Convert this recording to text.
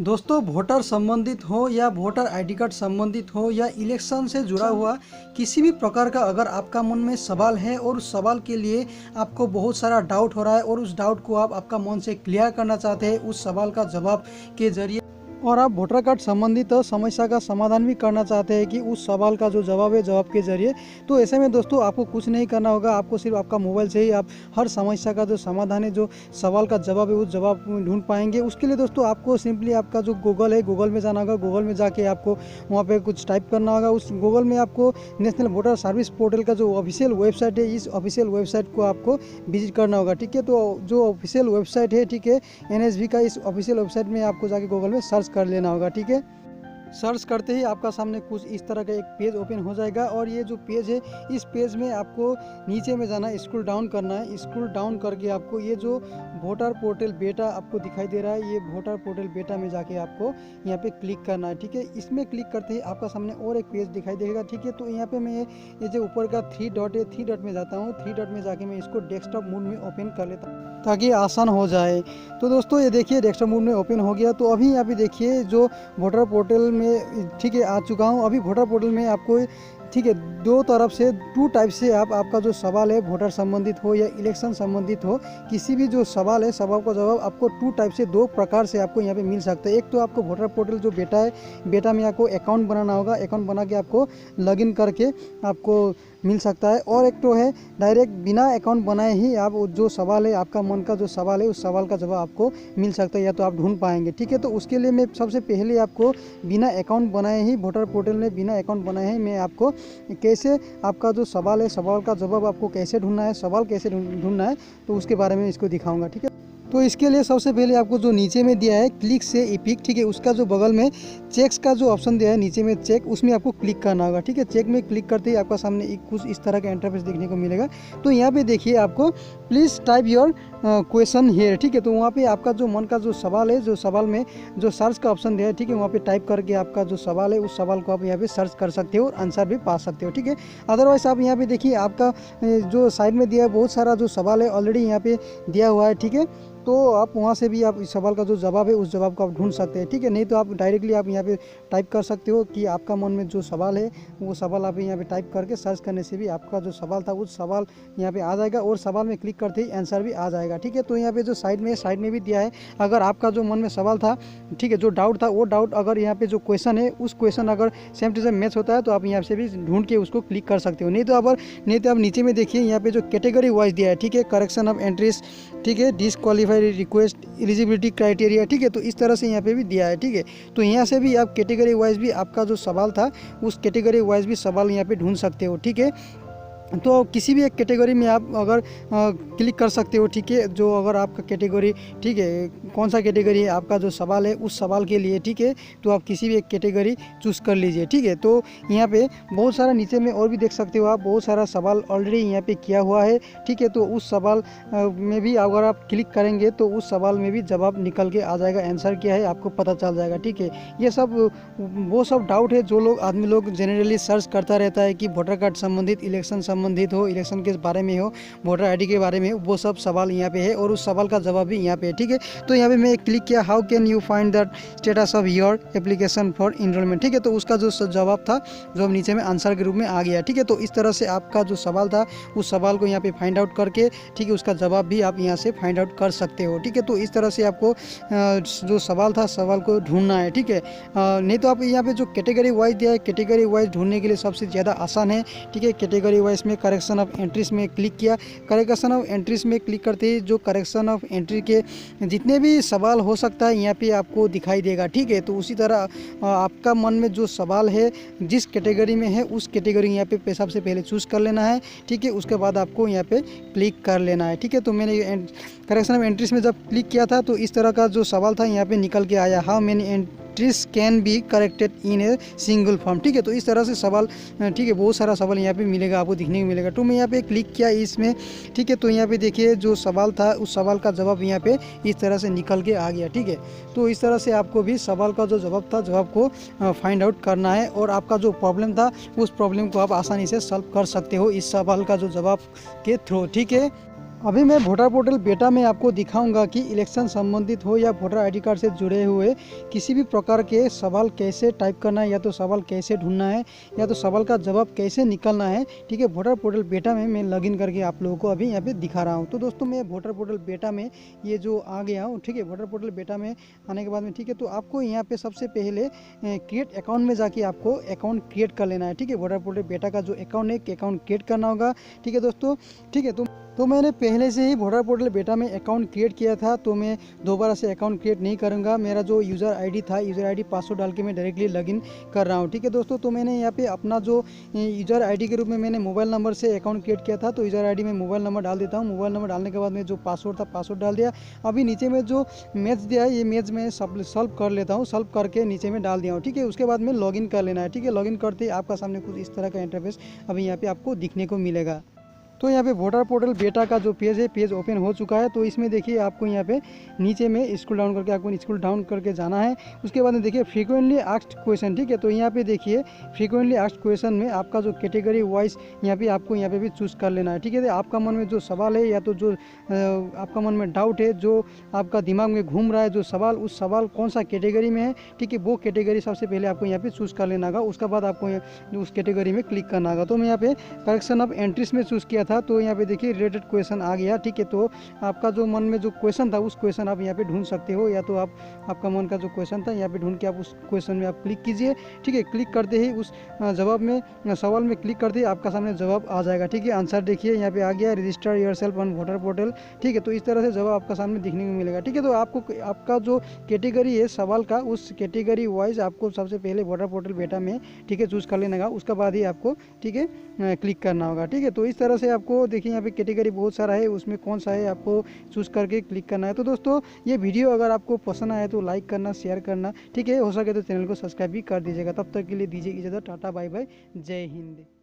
दोस्तों, वोटर संबंधित हो या वोटर आईडी कार्ड संबंधित हो या इलेक्शन से जुड़ा हुआ किसी भी प्रकार का अगर आपका मन में सवाल है और उस सवाल के लिए आपको बहुत सारा डाउट हो रहा है और उस डाउट को आप आपका मन से क्लियर करना चाहते हैं उस सवाल का जवाब के जरिए, और आप वोटर कार्ड संबंधित समस्या का समाधान भी करना चाहते हैं कि उस सवाल का जो जवाब है जवाब के जरिए, तो ऐसे में दोस्तों आपको कुछ नहीं करना होगा। आपको सिर्फ आपका मोबाइल से ही आप हर समस्या का जो समाधान है, जो सवाल का जवाब है, उस जवाब ढूंढ पाएंगे। उसके लिए दोस्तों आपको सिंपली आपका जो गूगल है, गूगल में जाना होगा। गूगल में जाके आपको वहाँ पे कुछ टाइप करना होगा। उस गूगल में आपको नेशनल वोटर सर्विस पोर्टल का जो ऑफिशियल वेबसाइट है, इस ऑफिशियल वेबसाइट को आपको विजिट करना होगा। ठीक है, तो जो ऑफिशियल वेबसाइट है, ठीक है, एनएसवी का, इस ऑफिशियल वेबसाइट में आपको जाके गूगल में सर्च कर लेना होगा। ठीक है, सर्च करते ही आपका सामने कुछ इस तरह का एक पेज ओपन हो जाएगा। और ये जो पेज है, इस पेज में आपको नीचे में जाना है, स्क्रॉल डाउन करना है। स्क्रॉल डाउन करके आपको ये जो वोटर पोर्टल बेटा आपको दिखाई दे रहा है, ये वोटर पोर्टल बेटा में जाके आपको यहाँ पे क्लिक करना है। ठीक है, इसमें क्लिक करते ही आपका सामने और एक पेज दिखाई देगा। ठीक है, तो यहाँ पे मैं ये जो ऊपर का 3 डॉट है, 3 डॉट में जाता हूँ। 3 डॉट में जाके मैं इसको डेस्कटॉप मोड में ओपन कर लेता हूँ ताकि आसान हो जाए। तो दोस्तों ये देखिए डेस्कटॉप मोड में ओपन हो गया। तो अभी यहाँ पे देखिए जो वोटर पोर्टल में, ठीक है, आ चुका हूँ। अभी वोटर पोर्टल में आपको, ठीक है, दो तरफ से, 2 टाइप से आपका जो सवाल है वोटर संबंधित हो या इलेक्शन संबंधित हो, किसी भी जो सवाल है, सवाल का जवाब आपको 2 टाइप से, 2 प्रकार से आपको यहाँ पे मिल सकता है। एक तो आपको वोटर पोर्टल जो बेटा है, बेटा में आपको अकाउंट बनाना होगा। अकाउंट बना के आपको लॉगिन करके आपको मिल सकता है। और एक तो है डायरेक्ट बिना अकाउंट बनाए ही आप जो सवाल है, आपका मन का जो सवाल है, उस सवाल का जवाब आपको मिल सकता है या तो आप ढूंढ पाएंगे। ठीक है, तो उसके लिए मैं सबसे पहले आपको बिना अकाउंट बनाए ही, वोटर पोर्टल में बिना अकाउंट बनाए ही मैं आपको कैसे आपका जो सवाल है, सवाल का जवाब आपको कैसे ढूंढना है, सवाल कैसे ढूंढना है, तो उसके बारे में इसको दिखाऊंगा। ठीक है, तो इसके लिए सबसे पहले आपको जो नीचे में दिया है क्लिक से इपिक, ठीक है, उसका जो बगल में चेक्स का जो ऑप्शन दिया है नीचे में चेक, उसमें आपको क्लिक करना होगा। ठीक है, चेक में क्लिक करते ही आपका सामने कुछ इस तरह का इंटरफेस देखने को मिलेगा। तो यहाँ पे देखिए आपको please type your question here. ठीक है, तो वहाँ पे आपका जो मन का जो सवाल है, जो सवाल में जो सर्च का ऑप्शन दिया है, ठीक है, वहाँ पे टाइप करके आपका जो सवाल है, उस सवाल को आप यहाँ पे सर्च कर सकते हो और आंसर भी पा सकते हो। ठीक है, अदरवाइज आप यहाँ पे देखिए आपका जो साइड में दिया है बहुत सारा जो सवाल है ऑलरेडी यहाँ पे दिया हुआ है। ठीक है, तो आप वहाँ से भी आप इस सवाल का जो जवाब है उस जवाब को आप ढूंढ सकते हैं। ठीक है, नहीं तो आप डायरेक्टली आप यहाँ पे टाइप कर सकते हो कि आपका मन में जो सवाल है वो सवाल आप यहाँ पे टाइप करके सर्च करने से भी आपका जो सवाल था उस सवाल यहाँ पे आ जाएगा और सवाल में क्लिक करते ही आंसर भी आ जाएगा। ठीक है, तो यहाँ पे जो साइड में भी दिया है, अगर आपका जो मन में सवाल था, ठीक है, जो डाउट था, वो डाउट अगर यहाँ पे जो क्वेश्चन है उस क्वेश्चन अगर सेम टू सेम मैच होता है तो आप यहाँ से भी ढूंढ के उसको क्लिक कर सकते हो। नहीं तो आप नीचे में देखिए यहाँ पे जो कैटेगरी वाइज दिया है, ठीक है, करेक्शन ऑफ एंट्रीज, ठीक है, डिसक्वालीफाइड रिक्वेस्ट, एलिजिबिलिटी क्राइटेरिया। ठीक है, तो इस तरह से यहाँ पे भी दिया है। ठीक है, तो यहाँ से भी आप कैटेगरी वाइज भी आपका जो सवाल था उस कैटेगरी वाइज भी सवाल यहाँ पे ढूंढ सकते हो। ठीक है, तो किसी भी एक कैटेगरी में आप अगर क्लिक कर सकते हो। ठीक है, जो अगर आपका कैटेगरी, ठीक है, कौन सा कैटेगरी है आपका जो सवाल है उस सवाल के लिए, ठीक है, तो आप किसी भी एक कैटेगरी चूज़ कर लीजिए। ठीक है, तो यहाँ पे बहुत सारा नीचे में और भी देख सकते हो आप, बहुत सारा सवाल ऑलरेडी यहाँ पे किया हुआ है। ठीक है, तो उस सवाल में भी अगर आप क्लिक करेंगे तो उस सवाल में भी जवाब निकल के आ जाएगा, आंसर क्या है आपको पता चल जाएगा। ठीक है, ये सब वो सब डाउट है जो आदमी लोग जनरली सर्च करता रहता है कि वोटर कार्ड संबंधित, इलेक्शन संबंधित हो, इलेक्शन के बारे में हो, वोटर आईडी के बारे में हो, वो सब सवाल यहाँ पे है और उस सवाल का जवाब भी यहाँ पे है। ठीक है, तो यहाँ पे मैं क्लिक किया, how can you find the status of your application for enrolment. ठीक है, तो उसका जो जवाब था जो नीचे में आंसर के रूप में आ गया। ठीक है, तो इस तरह से आपका जो सवाल था उस सवाल को यहाँ पे फाइंड आउट करके, ठीक है, उसका जवाब भी आप यहाँ से फाइंड आउट कर सकते हो। ठीक है, तो इस तरह से आपको जो सवाल था सवाल को ढूंढना है। ठीक है, नहीं तो आप यहाँ पे जो कैटेगरी वाइज दिया है, कैटेगरी वाइज ढूंढने के लिए सबसे ज़्यादा आसान है। ठीक है, कैटेगरी वाइज में करेक्शन ऑफ एंट्रीज में क्लिक किया। करेक्शन ऑफ एंट्रीज में क्लिक करते ही जो करेक्शन ऑफ एंट्री के जितने भी सवाल हो सकता है यहाँ पे आपको दिखाई देगा। ठीक है, तो उसी तरह आपका मन में जो सवाल है जिस कैटेगरी में है उस कैटेगरी यहाँ पे सबसे पहले चूज़ कर लेना है। ठीक है, उसके बाद आपको यहाँ पे क्लिक कर लेना है। ठीक है, तो मैंने करेक्शन ऑफ एंट्रीज में जब क्लिक किया था तो इस तरह का जो सवाल था यहाँ पे निकल के आया, how many entries can be corrected in a single form. ठीक है, तो इस तरह से सवाल, ठीक है, बहुत सारा सवाल यहाँ पे मिलेगा, आपको दिखने को मिलेगा। तो मैं यहाँ पे क्लिक किया इसमें। ठीक है, तो यहाँ पे देखिए जो सवाल था उस सवाल का जवाब यहाँ पे इस तरह से निकल के आ गया। ठीक है, तो इस तरह से आपको भी सवाल का जो जवाब था, जवाब को फाइंड आउट करना है और आपका जो प्रॉब्लम था उस प्रॉब्लम को आप आसानी से सॉल्व कर सकते हो इस सवाल का जो जवाब के थ्रू। ठीक है, अभी मैं वोटर पोर्टल बेटा में आपको दिखाऊंगा कि इलेक्शन संबंधित हो या वोटर आईडी कार्ड से जुड़े हुए किसी भी प्रकार के सवाल कैसे टाइप करना है, या तो सवाल कैसे ढूंढना है, या तो सवाल का जवाब कैसे निकालना है। ठीक है, वोटर पोर्टल बेटा में मैं लॉगिन करके आप लोगों को अभी यहाँ पे दिखा रहा हूँ। तो दोस्तों मैं वोटर पोर्टल बेटा में ये जो आ गया हूँ। ठीक है, वोटर पोर्टल बेटा में आने के बाद में ठीक है, तो आपको यहाँ पे सबसे पहले क्रिएट अकाउंट में जाके आपको अकाउंट क्रिएट कर लेना है। ठीक है, वोटर पोर्टल बेटा का जो अकाउंट है अकाउंट क्रिएट करना होगा। ठीक है दोस्तों, ठीक है, तो मैंने पहले से ही वोटर पोर्टल बेटा में अकाउंट क्रिएट किया था, तो मैं दोबारा से अकाउंट क्रिएट नहीं करूंगा। मेरा जो यूज़र आईडी था, यूज़र आईडी पासवर्ड डाल के मैं डायरेक्टली लॉगिन कर रहा हूं। ठीक है दोस्तों, तो मैंने यहाँ पे अपना जो यूज़र आईडी के रूप में मैंने मोबाइल नंबर से अकाउंट क्रिएट किया था, तो यूज़र आईडी में मोबाइल नंबर डाल देता हूँ। मोबाइल नंबर डालने के बाद में जो पासवर्ड था पासवर्ड डाल दिया। अभी नीचे में जो मैच दिया है ये मैच में सॉल्व कर लेता हूँ, सॉल्व करके नीचे में डाल दिया हूँ। ठीक है, उसके बाद में लॉगिन कर लेना है। ठीक है, लॉगिन करते ही आपका सामने कुछ इस तरह का इंटरफेस अभी यहाँ पे आपको दिखने को मिलेगा। तो यहाँ पे वोटर पोर्टल बेटा का जो पेज है पेज ओपन हो चुका है। तो इसमें देखिए आपको यहाँ पे नीचे में स्क्रॉल डाउन करके जाना है। उसके बाद में देखिए फ्रीक्वेंटली आस्क्ड क्वेश्चन। ठीक है, तो यहाँ पे देखिए फ्रीक्वेंटली आस्क्ड क्वेश्चन में आपका जो कैटेगरी वाइज यहाँ पे आपको यहाँ पे भी चूज़ कर लेना है। ठीक है, तो आपका मन में जो सवाल है या तो जो आपका मन में डाउट है, जो आपका दिमाग में घूम रहा है जो सवाल, उस सवाल कौन सा कैटेगरी में है, ठीक है, वो कैटेगरी सबसे पहले आपको यहाँ पे चूज़ कर लेना होगा। उसके बाद आपको उस कैटेगरी में क्लिक करना होगा। तो मैं यहाँ पे करेक्शन ऑफ एंट्रीज में चूज़ किया था, तो यहाँ पे देखिए रिलेटेड क्वेश्चन आ गया। ठीक है, तो आपका जो मन में जो क्वेश्चन था उस क्वेश्चन आप यहाँ पे ढूंढ सकते हो, या तो आप आपका मन का जो क्वेश्चन था यहाँ पे ढूंढ के आप उस क्वेश्चन में आप क्लिक कीजिए। ठीक है, क्लिक करते ही उस जवाब में सवाल में क्लिक करते ही आपका सामने जवाब आ जाएगा। ठीक है, आंसर देखिए यहाँ पे आ गया, register yourself on voter portal. ठीक है, तो इस तरह से जवाब आपका सामने दिखने को मिलेगा। ठीक है, तो आपको आपका जो कैटेगरी है सवाल का, उस कैटेगरी वाइज आपको सबसे पहले वोटर पोर्टल बेटा में ठीक है चूज़ कर लेना होगा। उसके बाद ही आपको ठीक है क्लिक करना होगा। ठीक है, तो इस तरह से आपको देखिए यहाँ पे कैटेगरी बहुत सारा है, उसमें कौन सा है आपको चूज़ करके क्लिक करना है। तो दोस्तों ये वीडियो अगर आपको पसंद आए तो लाइक करना, शेयर करना, ठीक है, हो सके तो चैनल को सब्सक्राइब भी कर दीजिएगा। तब तक के लिए दीजिए इजाज़त, टाटा बाय बाय, जय हिंद।